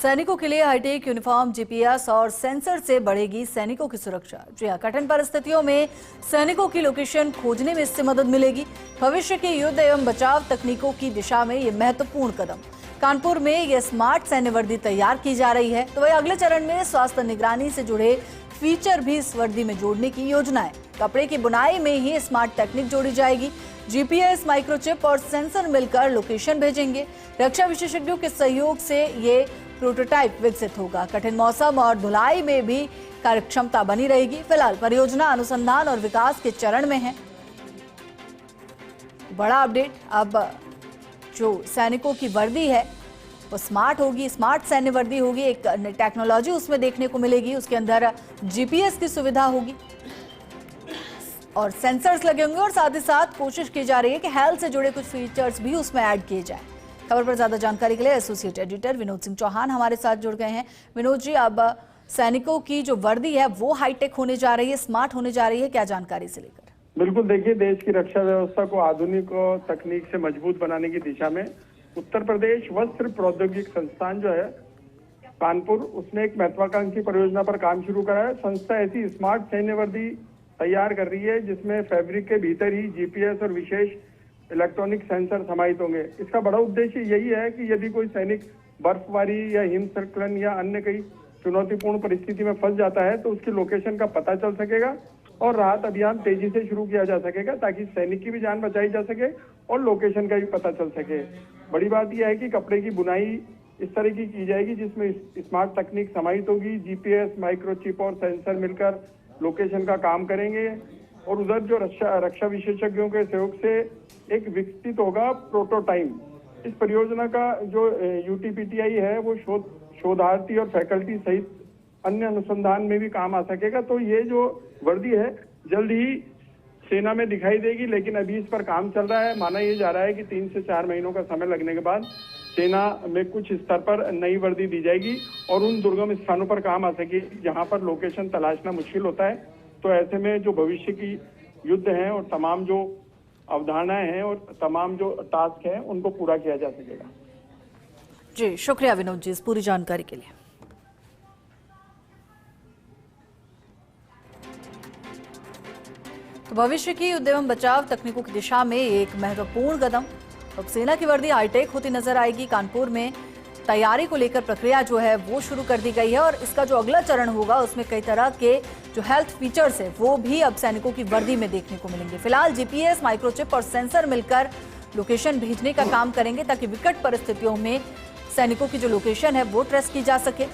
सैनिकों के लिए हाईटेक यूनिफॉर्म, जीपीएस और सेंसर से बढ़ेगी सैनिकों की सुरक्षा। जी हां, कठिन परिस्थितियों में सैनिकों की लोकेशन खोजने में इससे मदद मिलेगी। भविष्य की युद्ध एवं बचाव तकनीकों की दिशा में ये महत्वपूर्ण कदम। कानपुर में ये स्मार्ट सैन्य वर्दी तैयार की जा रही है, तो वही अगले चरण में स्वास्थ्य निगरानी से जुड़े फीचर भी इस वर्दी में जोड़ने की योजना है। कपड़े की बुनाई में ही स्मार्ट टेक्निक जोड़ी जाएगी। जीपीएस, माइक्रोचिप और सेंसर मिलकर लोकेशन भेजेंगे। रक्षा विशेषज्ञों के सहयोग से ये प्रोटोटाइप विकसित होगा। कठिन मौसम और धुलाई में भी कार्यक्षमता बनी रहेगी। फिलहाल परियोजना अनुसंधान और विकास के चरण में है। बड़ा अपडेट, अब जो सैनिकों की वर्दी है वो स्मार्ट होगी, स्मार्ट सैन्य वर्दी होगी। एक टेक्नोलॉजी उसमें देखने को मिलेगी। उसके अंदर जीपीएस की सुविधा होगी और सेंसर्स लगे होंगे, और साथ ही साथ कोशिश की जा रही है कि हेल्थ से जुड़े कुछ फीचर्स भी उसमें ऐड किए जाए। खबर पर ज्यादा जानकारी के लिए एसोसिएट एडिटर विनोद सिंह चौहान हमारे साथ जुड़ गए हैं। विनोद जी, अब सैनिकों की जो वर्दी है वो हाईटेक होने जा रही है, स्मार्ट होने जा रही है, क्या जानकारी से लेकर? बिल्कुल, देखिए, देश की रक्षा व्यवस्था को आधुनिक और तकनीक से मजबूत बनाने की दिशा में उत्तर प्रदेश वस्त्र प्रौद्योगिक संस्थान जो है कानपुर, उसने एक महत्वाकांक्षी परियोजना पर काम शुरू करा है। संस्था ऐसी स्मार्ट सैन्य वर्दी तैयार कर रही है जिसमें फैब्रिक के भीतर ही जीपीएस और विशेष इलेक्ट्रॉनिक सेंसर समाहित होंगे। इसका बड़ा उद्देश्य यही है कि यदि कोई सैनिक बर्फबारी या हिमस्खलन या अन्य कई चुनौतीपूर्ण परिस्थिति में फंस जाता है तो उसकी लोकेशन का पता चल सकेगा और राहत अभियान तेजी से शुरू किया जा सकेगा, ताकि सैनिक की भी जान बचाई जा सके और लोकेशन का भी पता चल सके। बड़ी बात यह है कि कपड़े की बुनाई इस तरह की जाएगी जिसमें स्मार्ट तकनीक समाहित होगी। जीपीएस, माइक्रोचिप और सेंसर मिलकर लोकेशन का काम करेंगे और उधर जो रक्षा विशेषज्ञों के सहयोग से एक विकसित होगा प्रोटोटाइप। इस परियोजना का जो यूटीपीटीआई है वो शोधार्थी और फैकल्टी सहित अन्य अनुसंधान में भी काम आ सकेगा। तो ये जो वर्दी है जल्द ही सेना में दिखाई देगी, लेकिन अभी इस पर काम चल रहा है। माना ये जा रहा है कि 3 से 4 महीनों का समय लगने के बाद सेना में कुछ स्तर पर नई वर्दी दी जाएगी और उन दुर्गम स्थानों पर काम आ सकेगी जहां पर लोकेशन तलाशना मुश्किल होता है। तो ऐसे में जो भविष्य की युद्ध हैं और तमाम जो अवधारणाएं हैं और तमाम जो टास्क हैं उनको पूरा किया जा सकेगा। जी, शुक्रिया विनोद जी इस पूरी जानकारी के लिए। तो भविष्य की युद्ध एवं बचाव तकनीकों की दिशा में एक महत्वपूर्ण कदम। अब सेना की वर्दी हाईटेक होती नजर आएगी। कानपुर में तैयारी को लेकर प्रक्रिया जो है वो शुरू कर दी गई है और इसका जो अगला चरण होगा उसमें कई तरह के जो हेल्थ फीचर्स है वो भी अब सैनिकों की वर्दी में देखने को मिलेंगे। फिलहाल जीपीएस, माइक्रोचिप और सेंसर मिलकर लोकेशन भेजने का काम करेंगे ताकि विकट परिस्थितियों में सैनिकों की जो लोकेशन है वो ट्रेस की जा सके।